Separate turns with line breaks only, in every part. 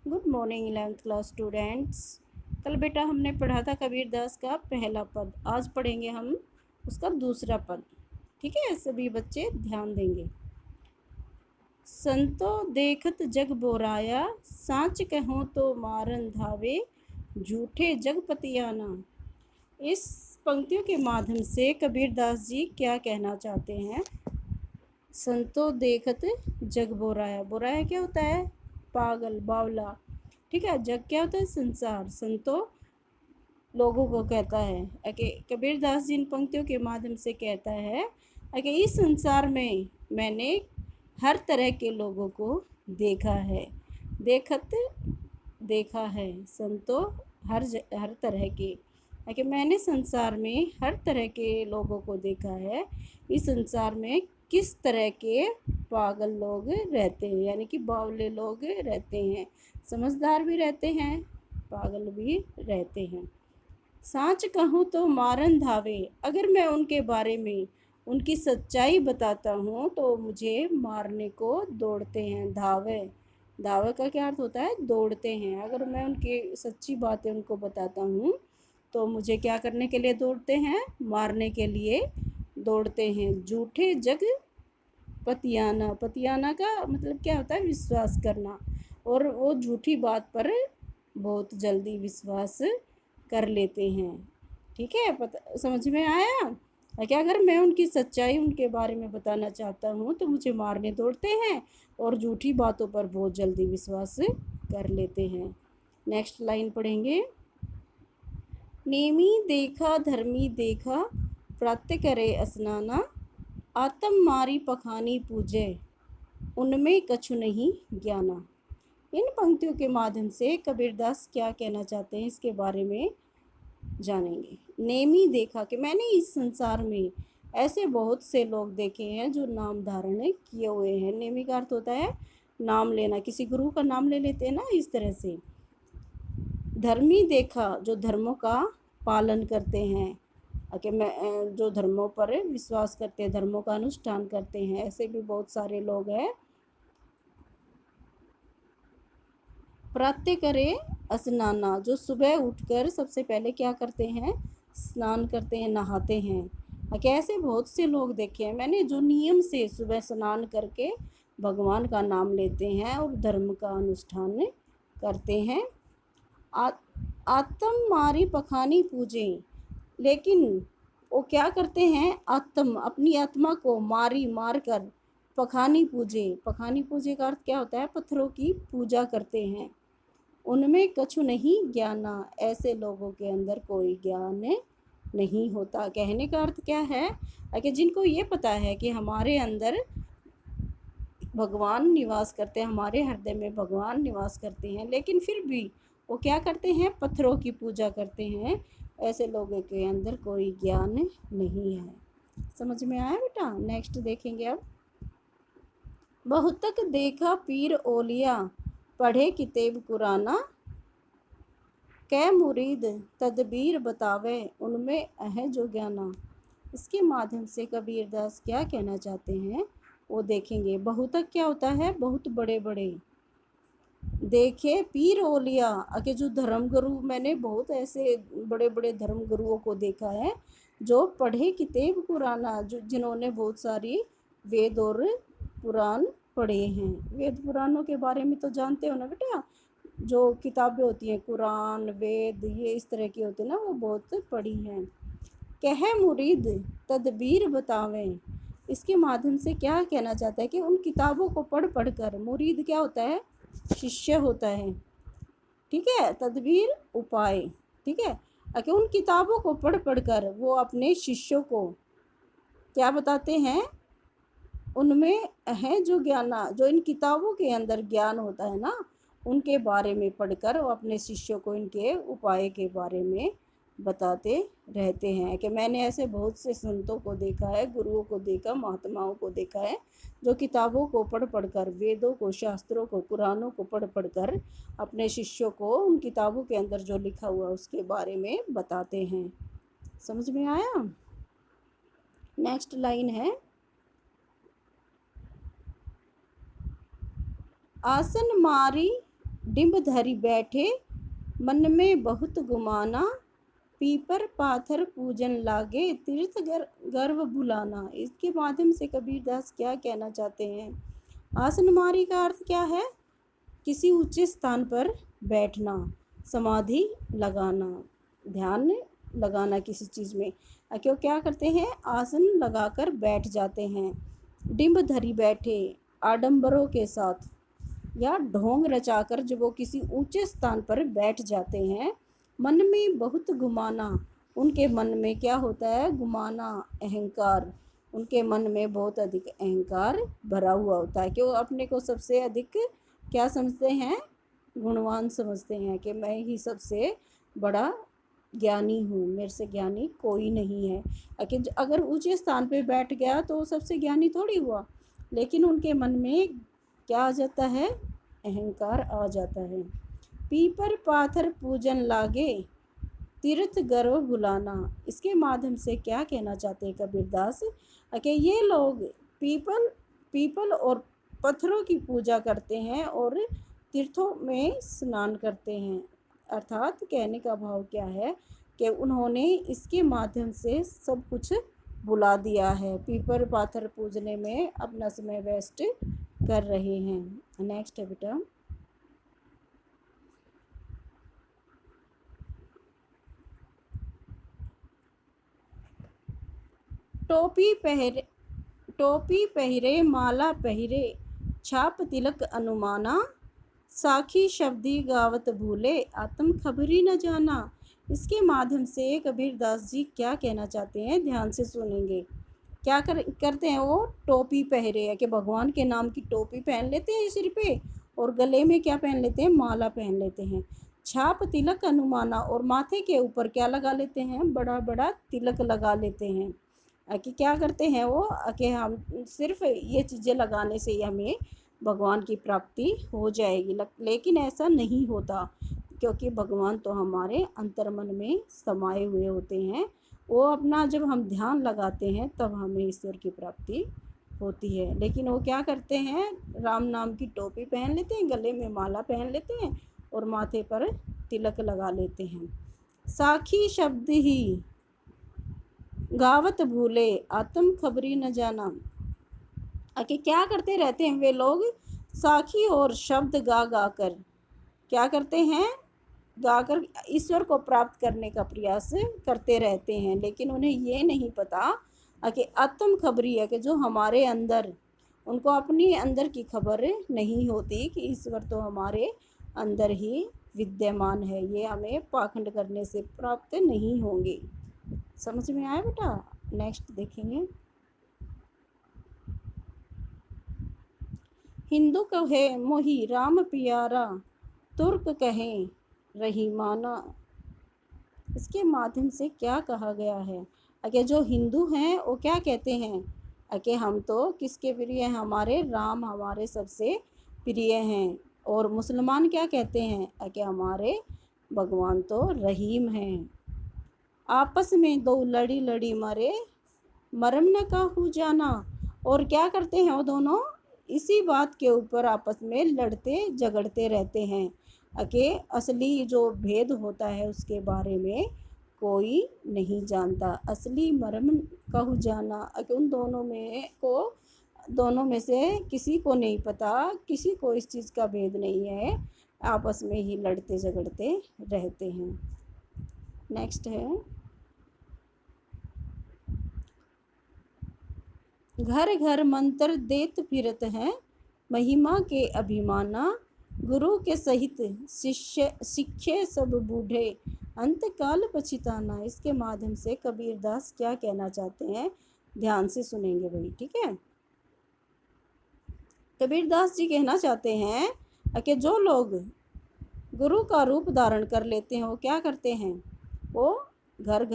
Good morning 11th class students. कल बेटा हमने पढ़ा था कबीर दास का पहला पद। आज पढ़ेंगे हम उसका दूसरा पद। ठीक है, सभी बच्चे ध्यान देंगे। संतो देखत जग बोराया, साच कहूँ तो मारन धावे, झूठे जग पतियाना। इस पंक्तियों के माध्यम से कबीर दास जी क्या कहना चाहते हैं? संतो देखत जग बोराया, बोराया क्या होता है? पागल, बावला। ठीक है, जग क्या होता है? संसार। संतो लोगों को कहता है कि कबीर दास जी इन पंक्तियों के माध्यम से कहता है कि इस संसार में मैंने हर तरह के लोगों को देखा है। देखत देखा है, संतो हर तरह के, कि मैंने संसार में हर तरह के लोगों को देखा है। इस संसार में किस तरह के पागल लोग रहते हैं, यानी कि बावले लोग रहते हैं, समझदार भी रहते हैं, पागल भी रहते हैं। साच कहूँ तो मारन धावे, अगर मैं उनके बारे में उनकी सच्चाई बताता हूँ तो मुझे मारने को दौड़ते हैं। धावे, धावे का क्या अर्थ होता है? दौड़ते हैं। अगर मैं उनकी सच्ची बातें उनको बताता हूँ तो मुझे क्या करने के लिए दौड़ते हैं? मारने के लिए दौड़ते हैं। झूठे जग पतियाना, पतियाना का मतलब क्या होता है? विश्वास करना। और वो झूठी बात पर बहुत जल्दी विश्वास कर लेते हैं। ठीक है, समझ में आया? क्या अगर मैं उनकी सच्चाई उनके बारे में बताना चाहता हूँ तो मुझे मारने दौड़ते हैं और झूठी बातों पर बहुत जल्दी विश्वास कर लेते हैं। नेक्स्ट लाइन पढ़ेंगे। नेमी देखा धर्मी देखा, प्रात्य करे स्नाना, आत्म मारी पखानी पूजे, उनमें कछु नहीं ज्ञाना। इन पंक्तियों के माध्यम से कबीरदास क्या कहना चाहते हैं इसके बारे में जानेंगे। नेमी देखा कि मैंने इस संसार में ऐसे बहुत से लोग देखे हैं जो नाम धारण किए हुए हैं। नेमी का अर्थ होता है नाम लेना, किसी गुरु का नाम ले लेते हैं ना, इस तरह से। धर्मी देखा, जो धर्मों का पालन करते हैं, कि मैं जो धर्मों पर विश्वास करते हैं, धर्मों का अनुष्ठान करते हैं, ऐसे भी बहुत सारे लोग हैं। प्रातः करे स्नाना, जो सुबह उठकर सबसे पहले क्या करते हैं? स्नान करते हैं, नहाते हैं। कैसे बहुत से लोग देखे हैं मैंने जो नियम से सुबह स्नान करके भगवान का नाम लेते हैं और धर्म का अनुष्ठान करते हैं। आत्म मारी पखानी पूजे, लेकिन वो क्या करते हैं? आत्म, अपनी आत्मा को मारी मार कर पखानी पूजे। पखानी पूजे का अर्थ क्या होता है? पत्थरों की पूजा करते हैं। उनमें कछु नहीं ज्ञाना, ऐसे लोगों के अंदर कोई ज्ञान नहीं होता। कहने का अर्थ क्या है? कि जिनको ये पता है कि हमारे अंदर भगवान निवास करते हैं, हमारे हृदय में भगवान निवास करते हैं, लेकिन फिर भी वो क्या करते हैं? पत्थरों की पूजा करते हैं। ऐसे लोगों के अंदर कोई ज्ञान नहीं है। समझ में आया बेटा? नेक्स्ट देखेंगे अब। बहुतक देखा पीर ओलिया, पढ़े किताब कुराना, कै मुरीद तदबीर बतावे, उनमें है जो ज्ञाना। इसके माध्यम से कबीरदास क्या कहना चाहते हैं वो देखेंगे। बहुतक क्या होता है? बहुत बड़े बड़े। देखे पीर ओलिया, के जो धर्म गुरु, मैंने बहुत ऐसे बड़े बड़े धर्म गुरुओं को देखा है जो पढ़े किताब कुराना, जो जिन्होंने बहुत सारी वेद और पुराण पढ़े हैं। वेद पुराणों के बारे में तो जानते हो ना बेटा, जो किताबें होती हैं कुरान, वेद, ये इस तरह की होती है ना, वो बहुत पढ़ी हैं। कह मुरीद तदबीर बतावें, इसके माध्यम से क्या कहना चाहता है कि उन किताबों को पढ़ पढ़ कर, मुरीद क्या होता है? शिष्य होता है। ठीक है, तदबीर उपाय। ठीक है, कि उन किताबों को पढ़ पढ़ कर वो अपने शिष्यों को क्या बताते हैं? उनमें है जो ज्ञाना, जो इन किताबों के अंदर ज्ञान होता है ना, उनके बारे में पढ़कर वो अपने शिष्यों को इनके उपाय के बारे में बताते रहते हैं। कि मैंने ऐसे बहुत से संतों को देखा है, गुरुओं को देखा, महात्माओं को देखा है जो किताबों को पढ़ पढ़ कर, वेदों को, शास्त्रों को, पुराणों को पढ़ पढ़ कर अपने शिष्यों को उन किताबों के अंदर जो लिखा हुआ उसके बारे में बताते हैं। समझ में आया? नेक्स्ट लाइन है। आसन मारी डिम्ब धरी बैठे मन में बहुत गुमाना, पीपर पाथर पूजन लागे तीर्थ गर्व बुलाना। इसके माध्यम से कबीरदास क्या कहना चाहते हैं? आसनमारी का अर्थ क्या है? किसी ऊंचे स्थान पर बैठना, समाधि लगाना, ध्यान लगाना किसी चीज़ में। क्यों क्या करते हैं? आसन लगाकर बैठ जाते हैं। डिम्ब धरी बैठे, आडंबरों के साथ या ढोंग रचाकर जब वो किसी ऊंचे स्थान पर बैठ जाते हैं। मन में बहुत गुमाना, उनके मन में क्या होता है? गुमाना, अहंकार। उनके मन में बहुत अधिक अहंकार भरा हुआ होता है कि वो अपने को सबसे अधिक क्या समझते हैं? गुणवान समझते हैं कि मैं ही सबसे बड़ा ज्ञानी हूँ, मेरे से ज्ञानी कोई नहीं है। अगर ऊंचे स्थान पे बैठ गया तो सबसे ज्ञानी थोड़ी हुआ, लेकिन उनके मन में क्या आ जाता है? अहंकार आ जाता है। पीपर पाथर पूजन लागे तीर्थ गर्व बुलाना। इसके माध्यम से क्या कहना चाहते हैं कबीरदास? कि ये लोग पीपल और पत्थरों की पूजा करते हैं और तीर्थों में स्नान करते हैं। अर्थात कहने का भाव क्या है कि उन्होंने इसके माध्यम से सब कुछ बुला दिया है, पीपर पाथर पूजने में अपना समय वेस्ट कर रहे हैं। नेक्स्ट है बेटा, टोपी पहिरे माला पहिरे छाप तिलक अनुमाना, साखी शब्दी गावत भूले आत्म खबरी न जाना। इसके माध्यम से कबीरदास जी क्या कहना चाहते हैं? ध्यान से सुनेंगे। क्या करते हैं वो? टोपी पहरे है कि भगवान के नाम की टोपी पहन लेते हैं सिर पे और गले में क्या पहन लेते हैं? माला पहन लेते हैं। छाप तिलक अनुमाना, और माथे के ऊपर क्या लगा लेते हैं? बड़ा बड़ा तिलक लगा लेते हैं। कि क्या करते हैं वो? कि हम सिर्फ ये चीज़ें लगाने से ही हमें भगवान की प्राप्ति हो जाएगी, लेकिन ऐसा नहीं होता, क्योंकि भगवान तो हमारे अंतर्मन में समाये हुए होते हैं। वो अपना जब हम ध्यान लगाते हैं तब हमें ईश्वर की प्राप्ति होती है। लेकिन वो क्या करते हैं? राम नाम की टोपी पहन लेते हैं, गले में माला पहन लेते हैं और माथे पर तिलक लगा लेते हैं। साखी शब्द ही गावत भूले आत्म खबरी न जाना। कि क्या करते रहते हैं वे लोग? साखी और शब्द गा गा कर क्या करते हैं? गाकर ईश्वर को प्राप्त करने का प्रयास करते रहते हैं, लेकिन उन्हें ये नहीं पता कि आत्म खबरी है कि जो हमारे अंदर, उनको अपनी अंदर की खबर नहीं होती कि ईश्वर तो हमारे अंदर ही विद्यमान है, ये हमें पाखंड करने से प्राप्त नहीं होंगे। समझ में आया बेटा? नेक्स्ट देखेंगे। हिंदू कहे मोही राम प्यारा, तुर्क कहें रहीमाना। इसके माध्यम से क्या कहा गया है? अगर जो हिंदू हैं वो क्या कहते हैं? कि हम तो किसके प्रिय हैं? हमारे राम हमारे सबसे प्रिय हैं। और मुसलमान क्या कहते हैं? कि हमारे भगवान तो रहीम हैं। आपस में दो लड़ी लड़ी मरे, मरम न काहू जाना। और क्या करते हैं वो दोनों? इसी बात के ऊपर आपस में लड़ते झगड़ते रहते हैं कि असली जो भेद होता है उसके बारे में कोई नहीं जानता। असली मर्म कहू जाना, कि उन दोनों में से किसी को नहीं पता, किसी को इस चीज़ का भेद नहीं है, आपस में ही लड़ते झगड़ते रहते हैं। नेक्स्ट है, घर घर मंत्र देत फिरत हैं, महिमा के अभिमाना, गुरु के सहित शिष्य सीखे सब बूढ़े, अंतकाल पछिताना। इसके माध्यम से कबीरदास क्या कहना चाहते हैं? ध्यान से सुनेंगे भाई, ठीक है। कबीरदास जी कहना चाहते हैं कि जो लोग गुरु का रूप धारण कर लेते हैं वो क्या करते हैं? वो घर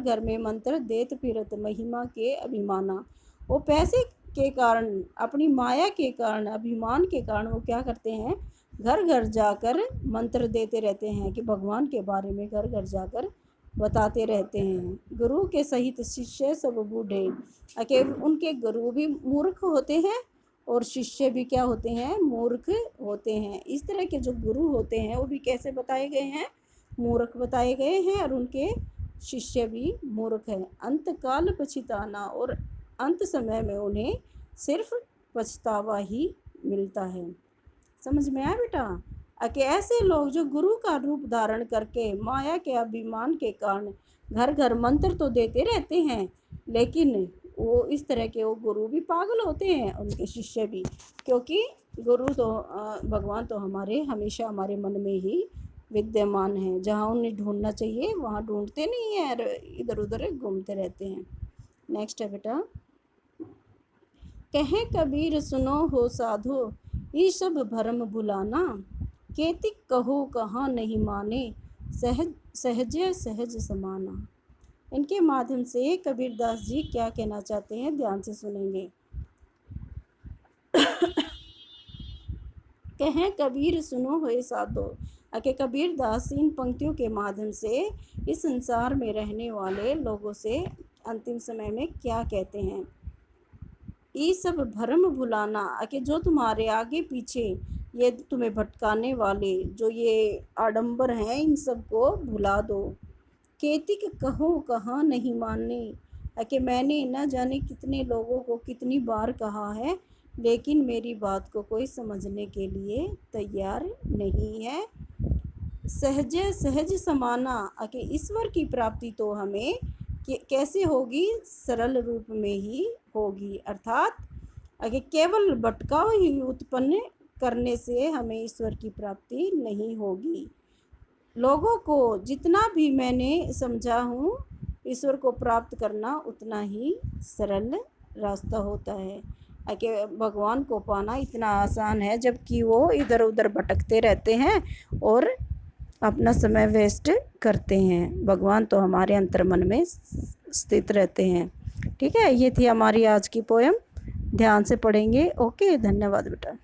घर में मंत्र देत फिरत, महिमा के अभिमाना। वो पैसे के कारण, अपनी माया के कारण, अभिमान के कारण वो क्या करते हैं? घर घर जाकर मंत्र देते रहते हैं कि भगवान के बारे में घर घर जाकर बताते रहते हैं। गुरु के सहित शिष्य सब बूढ़े, कि उनके गुरु भी मूर्ख होते हैं और शिष्य भी क्या होते हैं, मूर्ख होते हैं। इस तरह के जो गुरु होते हैं वो भी कैसे बताए गए हैं, मूर्ख बताए गए हैं, और उनके शिष्य भी मूर्ख हैं। अंतकाल पछिताना, और अंत समय में उन्हें सिर्फ पछतावा ही मिलता है। समझ में आया बेटा? कि ऐसे लोग जो गुरु का रूप धारण करके माया के अभिमान के कारण घर घर मंत्र तो देते रहते हैं, लेकिन वो इस तरह के वो गुरु भी पागल होते हैं, उनके शिष्य भी। क्योंकि गुरु तो भगवान तो हमारे हमेशा हमारे मन में ही विद्यमान है। जहाँ उन्हें ढूंढना चाहिए वहाँ ढूंढते नहीं हैं, इधर उधर घूमते रहते हैं। नेक्स्ट है बेटा, कहे कबीर सुनो हो साधो, ये सब भरम भुलाना, केतिक कहो कहाँ नहीं माने, सहज सहज सहज समाना। इनके माध्यम से कबीरदास जी क्या कहना चाहते हैं, ध्यान से सुनेंगे। कहें कबीर सुनो होए साधो, कि कबीरदास इन पंक्तियों के माध्यम से इस संसार में रहने वाले लोगों से अंतिम समय में क्या कहते हैं। ये सब भ्रम भुलाना, कि जो तुम्हारे आगे पीछे ये तुम्हें भटकाने वाले जो ये आडंबर हैं, इन सब को भुला दो। केतिक कहो कहाँ नहीं मानने, कि मैंने न जाने कितने लोगों को कितनी बार कहा है, लेकिन मेरी बात को कोई समझने के लिए तैयार नहीं है। सहज सहज समाना, कि ईश्वर की प्राप्ति तो हमें कैसे होगी, सरल रूप में ही होगी। अर्थात कि केवल भटकाव ही उत्पन्न करने से हमें ईश्वर की प्राप्ति नहीं होगी। लोगों को जितना भी मैंने समझा हूँ, ईश्वर को प्राप्त करना उतना ही सरल रास्ता होता है। कि भगवान को पाना इतना आसान है, जबकि वो इधर उधर भटकते रहते हैं और अपना समय वेस्ट करते हैं। भगवान तो हमारे अंतर्मन में स्थित रहते हैं। ठीक है, ये थी हमारी आज की पोयम, ध्यान से पढ़ेंगे। ओके, धन्यवाद बेटा।